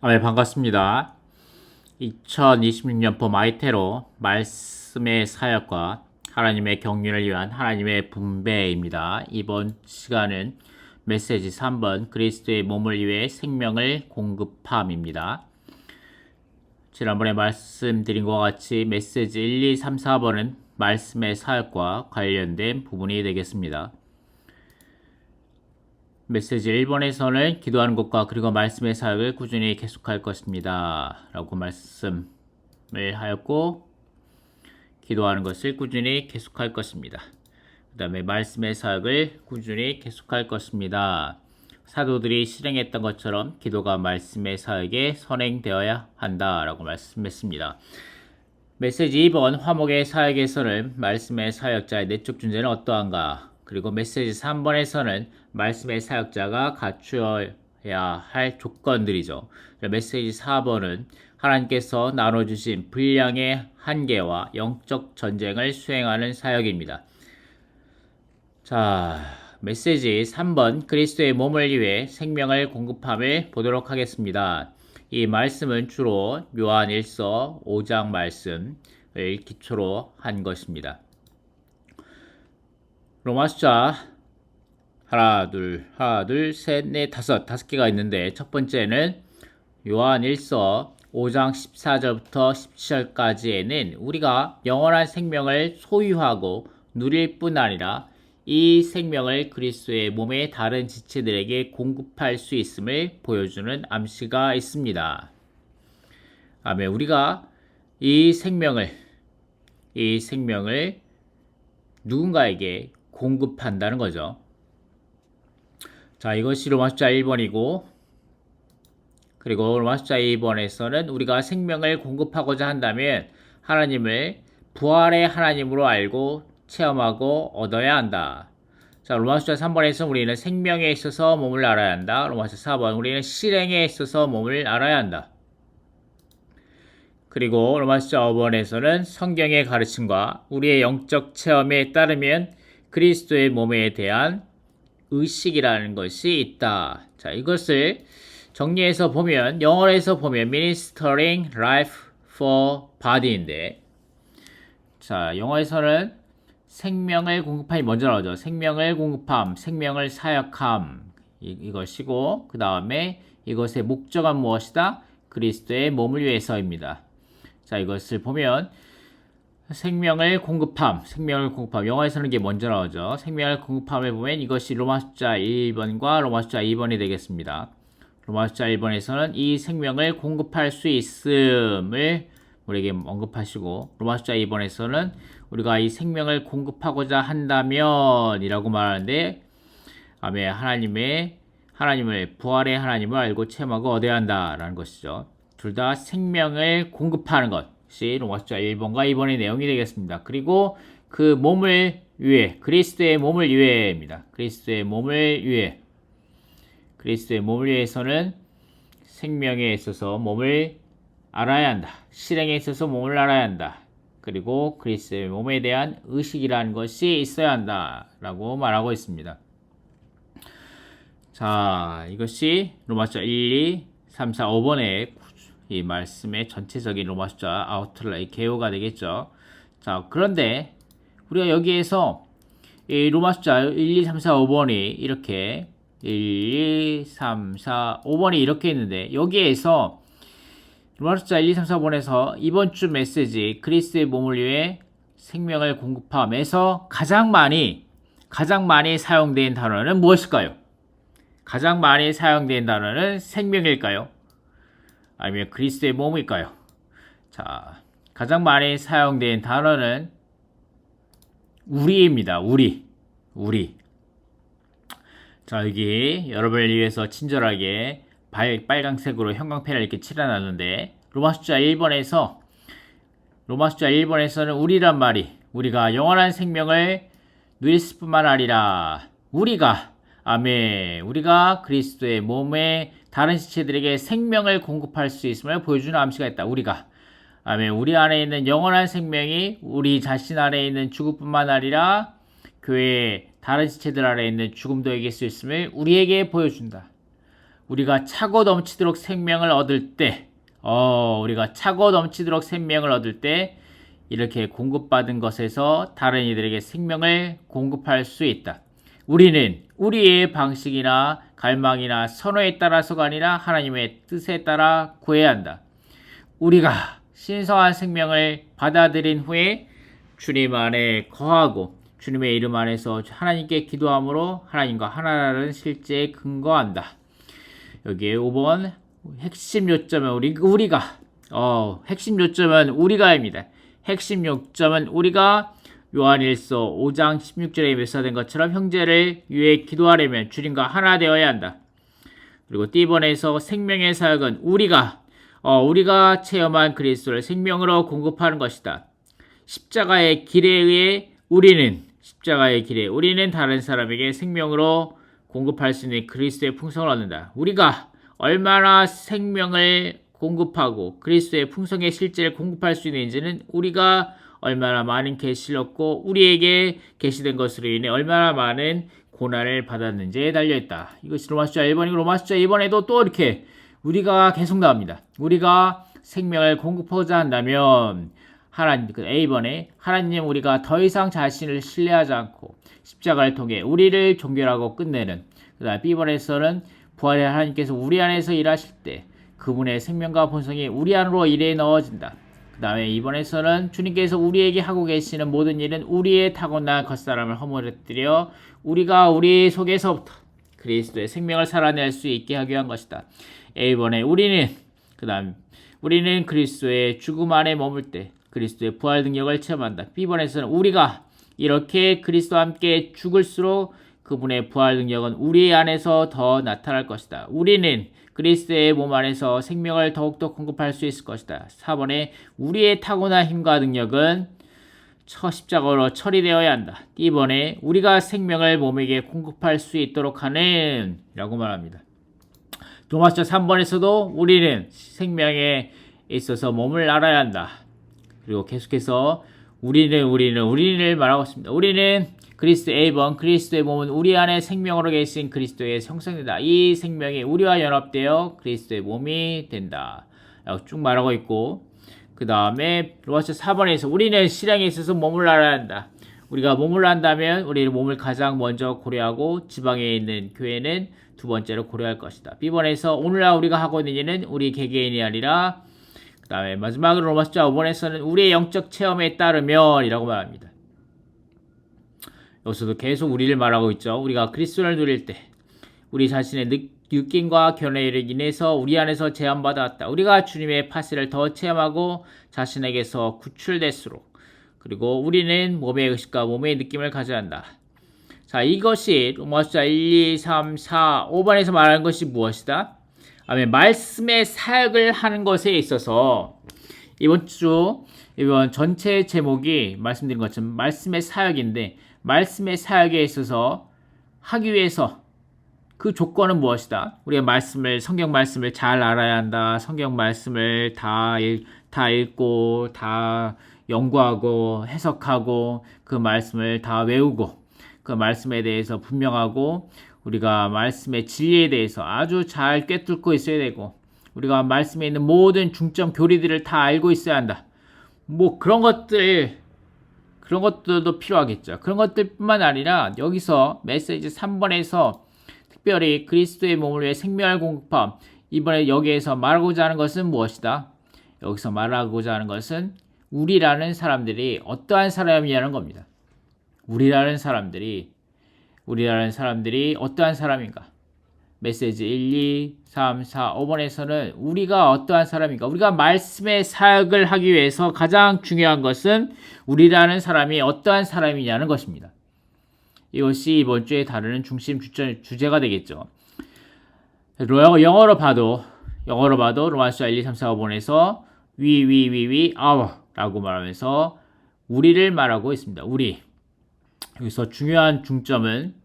네, 반갑습니다. 2026년 봄아이테로 말씀의 사역과 하나님의 경륜을 위한 하나님의 분배입니다. 이번 시간은 메시지 3번 그리스도의 몸을 위해 생명을 공급함입니다. 지난번에 말씀드린 것과 같이 메시지 1, 2, 3, 4번은 말씀의 사역과 관련된 부분이 되겠습니다. 메시지 1번에서는 기도하는 것과 그리고 말씀의 사역을 꾸준히 계속할 것입니다. 라고 말씀을 하였고, 기도하는 것을 꾸준히 계속할 것입니다. 그 다음에 말씀의 사역을 꾸준히 계속할 것입니다. 사도들이 실행했던 것처럼 기도가 말씀의 사역에 선행되어야 한다라고 말씀했습니다. 메시지 2번 화목의 사역에서는 말씀의 사역자의 내적 존재는 어떠한가? 그리고 메시지 3번에서는 말씀의 사역자가 갖추어야 할 조건들이죠. 메시지 4번은 하나님께서 나눠주신 분량의 한계와 영적 전쟁을 수행하는 사역입니다. 자, 메시지 3번 그리스도의 몸을 위해 생명을 공급함을 보도록 하겠습니다. 이 말씀은 주로 요한 1서 5장 말씀을 기초로 한 것입니다. 로마 숫자 하나, 둘, 셋, 넷, 다섯 개가 있는데 첫 번째는 요한 1서 5장 14절부터 17절까지에는 우리가 영원한 생명을 소유하고 누릴 뿐 아니라 이 생명을 그리스도의 몸의 다른 지체들에게 공급할 수 있음을 보여주는 암시가 있습니다. 아멘. 우리가 이 생명을 누군가에게 공급한다는 거죠. 자, 이것이 로마 숫자 1번이고, 그리고 로마 숫자 2번에서는 우리가 생명을 공급하고자 한다면 하나님을 부활의 하나님으로 알고 체험하고 얻어야 한다. 자, 로마 숫자 3번에서 우리는 생명에 있어서 몸을 알아야 한다. 로마 숫자 4번 우리는 실행에 있어서 몸을 알아야 한다. 그리고 로마 숫자 5번에서는 성경의 가르침과 우리의 영적 체험에 따르면 그리스도의 몸에 대한 의식이라는 것이 있다. 자, 이것을 정리해서 보면, 영어에서 보면 Ministering Life for Body인데, 자, 영어에서는 생명을 공급함이 먼저 나오죠. 생명을 공급함, 생명을 사역함, 이것이고, 그 다음에 이것의 목적은 무엇이다? 그리스도의 몸을 위해서입니다. 자, 이것을 보면 생명을 공급함. 영어에서는 이게 먼저 나오죠. 생명을 공급함을 보면 이것이 로마 숫자 1번과 로마 숫자 2번이 되겠습니다. 로마 숫자 1번에서는 이 생명을 공급할 수 있음을 우리에게 언급하시고, 로마 숫자 2번에서는 우리가 이 생명을 공급하고자 한다면 이라고 말하는데, 아멘, 하나님을 부활의 하나님을 알고 체험하고 얻어야 한다라는 것이죠. 둘 다 생명을 공급하는 것이 로마 숫자 1번과 2번의 내용이 되겠습니다. 그리고 그 몸을 위해, 그리스도의 몸을 위해입니다. 그리스도의 몸을 위해서는 생명에 있어서 몸을 알아야 한다. 실행에 있어서 몸을 알아야 한다. 그리고 그리스도의 몸에 대한 의식이라는 것이 있어야 한다. 라고 말하고 있습니다. 자, 이것이 로마 숫자 1, 2, 3, 4, 5번의 이 말씀의 전체적인 로마 숫자 아웃라인 개요가 되겠죠. 자, 그런데 우리가 여기에서 이 로마 숫자 1, 2, 3, 4, 5번이 이렇게 1, 2, 3, 4, 5번이 이렇게 있는데, 여기에서 로마 숫자 1, 2, 3, 4번에서 이번 주 메시지 그리스도의 몸을 위해 생명을 공급함에서 가장 많이 사용된 단어는 무엇일까요? 가장 많이 사용된 단어는 생명일까요? 아니면 그리스도의 몸일까요? 자, 가장 많이 사용된 단어는 우리입니다. 우리. 자, 여기 여러분을 위해서 친절하게 빨강색으로 형광펜을 이렇게 칠해놨는데, 로마 숫자 1번에서는 우리란 말이, 우리가 영원한 생명을 누릴 뿐만 아니라 우리가 그리스도의 몸의 다른 지체들에게 생명을 공급할 수 있음을 보여주는 암시가 있다. 아멘. 우리 안에 있는 영원한 생명이 우리 자신 안에 있는 죽음뿐만 아니라 교회의 다른 지체들 안에 있는 죽음도 이길 수 있음을 우리에게 보여준다. 우리가 차고 넘치도록 생명을 얻을 때, 우리가 차고 넘치도록 생명을 얻을 때 이렇게 공급받은 것에서 다른 이들에게 생명을 공급할 수 있다. 우리는 우리의 방식이나 갈망이나 선호에 따라서가 아니라 하나님의 뜻에 따라 구해야 한다. 우리가 신성한 생명을 받아들인 후에 주님 안에 거하고 주님의 이름 안에서 하나님께 기도함으로 하나님과 하나라는 실제에 근거한다. 여기에 5번 핵심 요점은 핵심 요점은 우리가입니다. 핵심 요점은 우리가 요한일서 5장 16절에 묘사된 것처럼 형제를 위해 기도하려면 주님과 하나 되어야 한다. 그리고 D번에서 생명의 사역은 우리가 체험한 그리스도를 생명으로 공급하는 것이다. 십자가의 길에 의해 우리는 다른 사람에게 생명으로 공급할 수 있는 그리스도의 풍성을 얻는다. 우리가 얼마나 생명을 공급하고 그리스도의 풍성의 실제를 공급할 수 있는지는 우리가 얼마나 많은 계시를 얻고 우리에게 계시된 것으로 인해 얼마나 많은 고난을 받았는지에 달려있다. 이것이 로마서 1번이고 로마서 2번에도 또 이렇게 우리가 계속 나옵니다. 우리가 생명을 공급하고자 한다면 A번에 하나님 우리가 더 이상 자신을 신뢰하지 않고 십자가를 통해 우리를 종결하고 끝내는, 그 다음 B번에서는 부활의 하나님께서 우리 안에서 일하실 때 그분의 생명과 본성이 우리 안으로 일에 넣어진다. 그 다음에 2번에서는 주님께서 우리에게 하고 계시는 모든 일은 우리의 타고난 겉사람을 허물어뜨려 우리가 우리 속에서부터 그리스도의 생명을 살아낼 수 있게 하기 위한 것이다. A번에 우리는 그리스도의 죽음 안에 머물 때 그리스도의 부활 능력을 체험한다. B번에서는 우리가 이렇게 그리스도와 함께 죽을수록 그분의 부활 능력은 우리 안에서 더 나타날 것이다. 우리는 그리스도의 몸 안에서 생명을 더욱더 공급할 수 있을 것이다. 4번에 우리의 타고난 힘과 능력은 십자가로 처리되어야 한다. D번에 우리가 생명을 몸에게 공급할 수 있도록 하는 라고 말합니다. 로마서 3번에서도 우리는 생명에 있어서 몸을 알아야 한다. 그리고 계속해서 우리를 말하고 있습니다. 우리는 그리스도의 몸은 우리 안에 생명으로 계신 그리스도의 형상이다. 이 생명이 우리와 연합되어 그리스도의 몸이 된다. 라고 쭉 말하고 있고, 그 다음에 로마서 4번에서 우리는 실행에 있어서 몸을 알아야 한다. 우리가 몸을 안다면 우리는 몸을 가장 먼저 고려하고 지방에 있는 교회는 두 번째로 고려할 것이다. B번에서 오늘날 우리가 하고 있는 일은 우리 개개인이 아니라, 그 다음에 마지막으로 로마서 5번에서는 우리의 영적 체험에 따르면 이라고 말합니다. 여기서도 계속 우리를 말하고 있죠. 우리가 그리스도를 누릴 때 우리 자신의 느낌과 견해를 인해서 우리 안에서 제한받아왔다. 우리가 주님의 파시를 더 체험하고 자신에게서 구출될수록, 그리고 우리는 몸의 의식과 몸의 느낌을 가져야 한다. 자, 이것이 로마서 1, 2, 3, 4, 5번에서 말하는 것이 무엇이다? 말씀의 사역을 하는 것에 있어서 이번 전체 제목이 말씀드린 것처럼 말씀의 사역인데, 말씀의 사역에 있어서 하기 위해서 그 조건은 무엇이다? 우리가 성경 말씀을 잘 알아야 한다. 성경 말씀을 다 읽고 다 연구하고 해석하고 그 말씀을 다 외우고 그 말씀에 대해서 분명하고 우리가 말씀의 진리에 대해서 아주 잘 꿰뚫고 있어야 되고 우리가 말씀에 있는 모든 중점 교리들을 다 알고 있어야 한다. 그런 것들도 필요하겠죠. 그런 것들뿐만 아니라 여기서 메시지 3번에서 특별히 그리스도의 몸을 위해 생명을 공급함, 이번에 여기에서 말하고자 하는 것은 무엇이다? 여기서 말하고자 하는 것은 우리라는 사람들이 어떠한 사람이냐는 겁니다. 우리라는 사람들이 어떠한 사람인가? 메시지 1, 2, 3, 4, 5번에서는 우리가 어떠한 사람인가? 우리가 말씀의 사역을 하기 위해서 가장 중요한 것은 우리라는 사람이 어떠한 사람이냐는 것입니다. 이것이 이번 주에 다루는 중심 주제가 되겠죠. 영어로 봐도 로마서 1, 2, 3, 4, 5번에서 we, our 라고 말하면서 우리를 말하고 있습니다. 우리. 여기서 중요한 중점은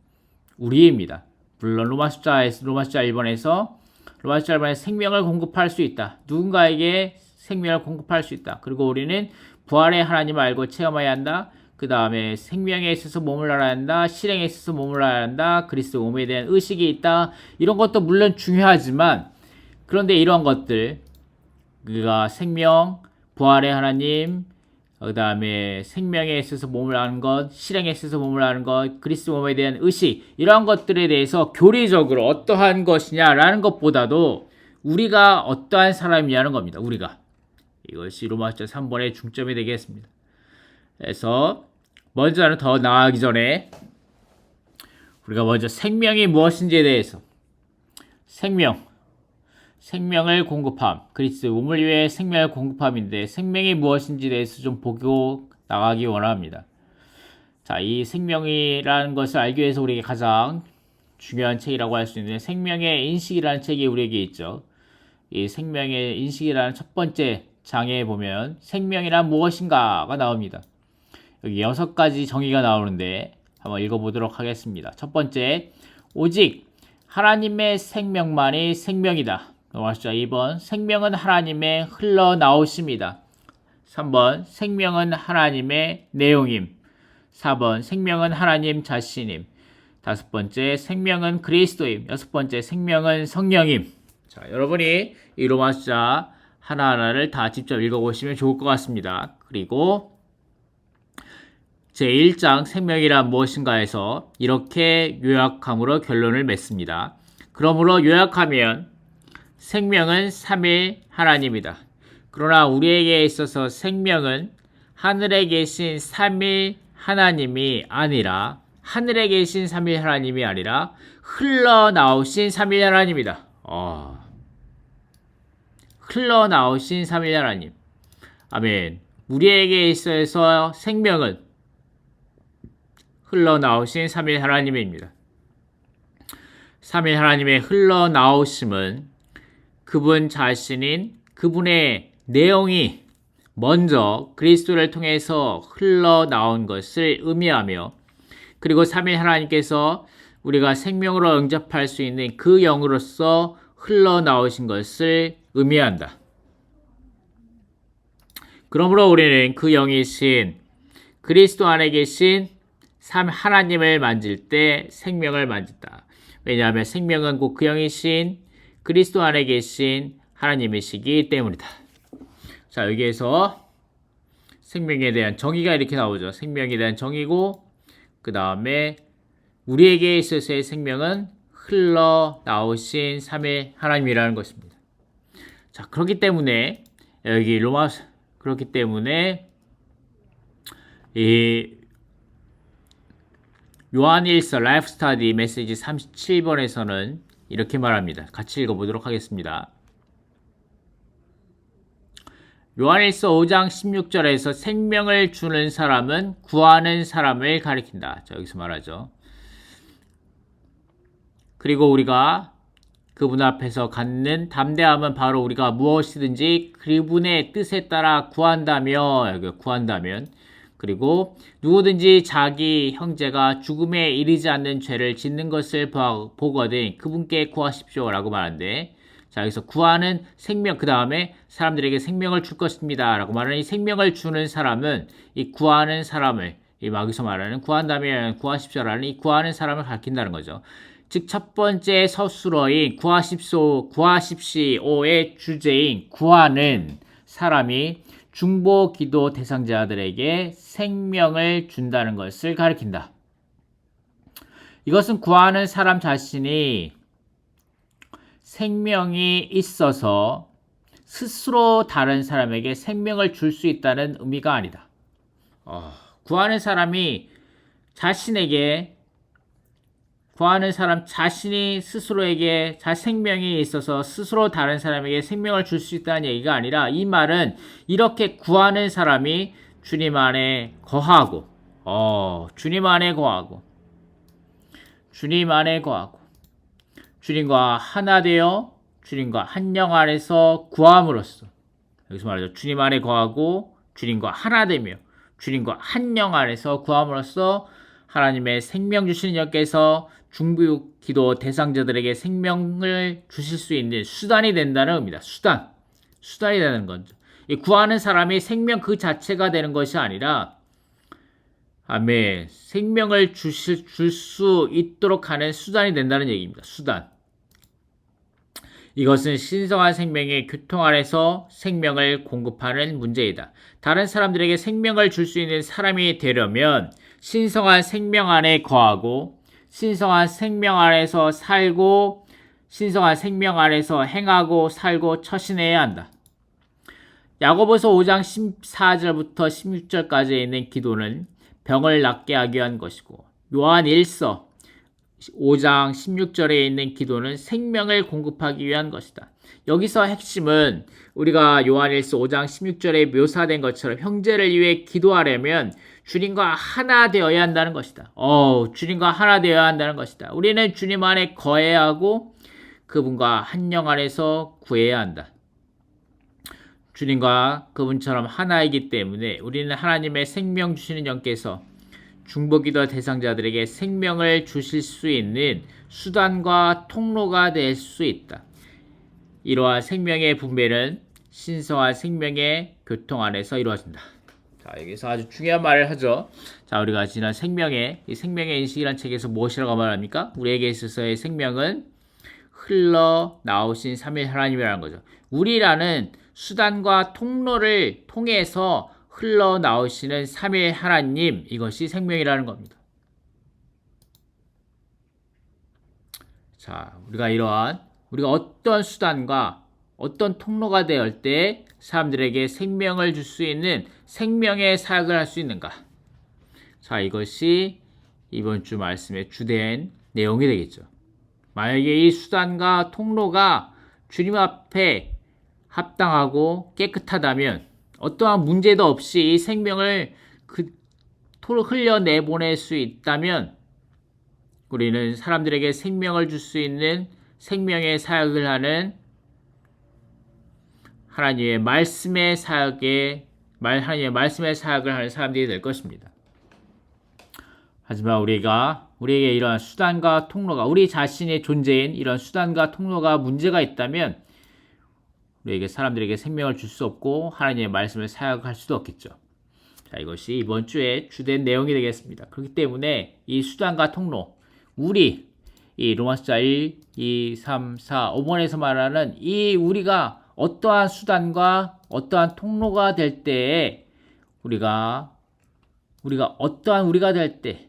우리입니다. 물론 로마서 1번에서 생명을 공급할 수 있다. 누군가에게 생명을 공급할 수 있다. 그리고 우리는 부활의 하나님을 알고 체험해야 한다. 그 다음에 생명에 있어서 몸을 알아야 한다. 실행에 있어서 몸을 알아야 한다. 그리스도 몸에 대한 의식이 있다. 이런 것도 물론 중요하지만 그런데 이런 것들 그가 생명, 부활의 하나님, 그 다음에 생명에 있어서 몸을 아는 것, 실행에 있어서 몸을 아는 것, 그리스도 몸에 대한 의식 이러한 것들에 대해서 교리적으로 어떠한 것이냐라는 것보다도 우리가 어떠한 사람이냐는 겁니다. 우리가. 이것이 로마서 3번의 중점이 되겠습니다. 그래서 먼저는 더 나아가기 전에 우리가 먼저 생명이 무엇인지에 대해서 생명을 공급함, 그리스도 몸을 위해 생명을 공급함인데 생명이 무엇인지에 대해서 좀 보고 나가기 원합니다. 자, 이 생명이라는 것을 알기 위해서 우리에게 가장 중요한 책이라고 할 수 있는 생명의 인식이라는 책이 우리에게 있죠. 이 생명의 인식이라는 첫 번째 장에 보면 생명이란 무엇인가가 나옵니다. 여기 6가지 정의가 나오는데 한번 읽어보도록 하겠습니다. 첫 번째, 오직 하나님의 생명만이 생명이다. 넘어가시죠. 2번, 생명은 하나님의 흘러나오심이다. 3번, 생명은 하나님의 내용임. 4번, 생명은 하나님 자신임. 5번째, 생명은 그리스도임. 6번째, 생명은 성령임. 자, 여러분이 이 로마서 하나하나를 다 직접 읽어보시면 좋을 것 같습니다. 그리고 제1장 생명이란 무엇인가에서 이렇게 요약함으로 결론을 맺습니다. 그러므로 요약하면 생명은 삼위 하나님이다. 그러나 우리에게 있어서 생명은 하늘에 계신 삼위 하나님이 아니라 흘러나오신 삼위 하나님이다. 흘러나오신 삼위 하나님. 아멘. 우리에게 있어서 생명은 흘러나오신 삼위 하나님입니다. 삼위 하나님의 흘러나오심은 그분 자신인 그분의 내용이 먼저 그리스도를 통해서 흘러나온 것을 의미하며 그리고 삼위 하나님께서 우리가 생명으로 영접할 수 있는 그 영으로서 흘러나오신 것을 의미한다. 그러므로 우리는 그 영이신 그리스도 안에 계신 하나님을 만질 때 생명을 만진다. 왜냐하면 생명은 곧 그 영이신 그리스도 안에 계신 하나님이시기 때문이다. 자, 여기에서 생명에 대한 정의가 이렇게 나오죠. 생명에 대한 정의고 그 다음에 우리에게 있어서의 생명은 흘러나오신 삼위 하나님이라는 것입니다. 자, 그렇기 때문에 여기 그렇기 때문에 이 요한일서 라이프 스터디 메시지 37번에서는 이렇게 말합니다. 같이 읽어보도록 하겠습니다. 요한일서 5장 16절에서 생명을 주는 사람은 구하는 사람을 가리킨다. 자, 여기서 말하죠. 그리고 우리가 그분 앞에서 갖는 담대함은 바로 우리가 무엇이든지 그분의 뜻에 따라 구한다면 그리고 누구든지 자기 형제가 죽음에 이르지 않는 죄를 짓는 것을 보거든 그분께 구하십시오 라고 말하는데 자, 여기서 구하는 생명, 그 다음에 사람들에게 생명을 줄 것입니다 라고 말하는 이 생명을 주는 사람은 이 구하는 사람을 여기서 말하는 구한다면 구하십시오라는 이 구하는 사람을 가리킨다는 거죠. 즉 첫 번째 서술어인 구하십시오의 주제인 구하는 사람이 중보 기도 대상자들에게 생명을 준다는 것을 가리킨다. 이것은 구하는 사람 자신이 생명이 있어서 스스로 다른 사람에게 생명을 줄 수 있다는 의미가 아니다. 구하는 사람 자신이 스스로에게 생명이 있어서 스스로 다른 사람에게 생명을 줄 수 있다는 얘기가 아니라 이 말은 이렇게 구하는 사람이 주님 안에 거하고 주님과 하나 되어 주님과 한 영 안에서 구함으로써 여기서 말하죠. 주님 안에 거하고 주님과 하나 되며 주님과 한 영 안에서 구함으로써 하나님의 생명 주시는 영께서 중보 기도 대상자들에게 생명을 주실 수 있는 수단이 된다는 의미다. 수단이 되는 거죠. 이 구하는 사람이 생명 그 자체가 되는 것이 아니라 아멘. 생명을 줄 수 있도록 하는 수단이 된다는 얘기입니다. 수단. 이것은 신성한 생명의 교통 안에서 생명을 공급하는 문제이다. 다른 사람들에게 생명을 줄 수 있는 사람이 되려면 신성한 생명 안에 거하고 신성한 생명 안에서 살고 신성한 생명 안에서 행하고 살고 처신해야 한다. 야고보서 5장 14절부터 16절까지에 있는 기도는 병을 낫게 하기 위한 것이고 요한 1서 5장 16절에 있는 기도는 생명을 공급하기 위한 것이다. 여기서 핵심은 우리가 요한 1서 5장 16절에 묘사된 것처럼 형제를 위해 기도하려면 주님과 하나 되어야 한다는 것이다. 주님과 하나 되어야 한다는 것이다. 우리는 주님 안에 거해야 하고 그분과 한 영 안에서 구해야 한다. 주님과 그분처럼 하나이기 때문에 우리는 하나님의 생명 주시는 영께서 중보기도 대상자들에게 생명을 주실 수 있는 수단과 통로가 될 수 있다. 이러한 생명의 분배는 신성한 생명의 교통 안에서 이루어진다. 자, 여기서 아주 중요한 말을 하죠. 자, 우리가 지난 이 생명의 인식이라는 책에서 무엇이라고 말합니까? 우리에게 있어서의 생명은 흘러나오신 삼위 하나님이라는 거죠. 우리라는 수단과 통로를 통해서 흘러나오시는 삼위 하나님, 이것이 생명이라는 겁니다. 자, 우리가 어떤 수단과 어떤 통로가 되을 때 사람들에게 생명을 줄 수 있는 생명의 사역을 할 수 있는가? 자, 이것이 이번 주 말씀의 주된 내용이 되겠죠. 만약에 이 수단과 통로가 주님 앞에 합당하고 깨끗하다면 어떠한 문제도 없이 이 생명을 흘려내보낼 수 있다면 우리는 사람들에게 생명을 줄 수 있는 생명의 사역을 하는 하나님의 말씀의 사역을 하는 사람들이 될 것입니다. 하지만 우리에게 이러한 수단과 통로가 우리 자신의 존재인 이런 수단과 통로가 문제가 있다면 우리에게 사람들에게 생명을 줄 수 없고 하나님의 말씀을 사역할 수도 없겠죠. 자, 이것이 이번 주의 주된 내용이 되겠습니다. 그렇기 때문에 이 수단과 통로, 이 로마서 1, 2, 3, 4, 5번에서 말하는 우리가 어떠한 수단과 어떠한 통로가 될 때에 우리가 어떠한 우리가 될 때,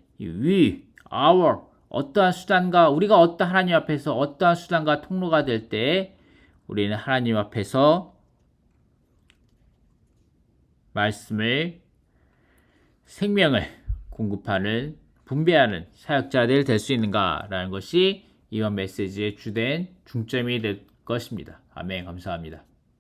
어떠한 수단과 우리가 하나님 앞에서 어떠한 수단과 통로가 될 때에 우리는 하나님 앞에서 생명을 공급하는, 분배하는 사역자들 될 수 있는가라는 것이 이번 메시지의 주된 중점이 될 것입니다. 아멘. 감사합니다.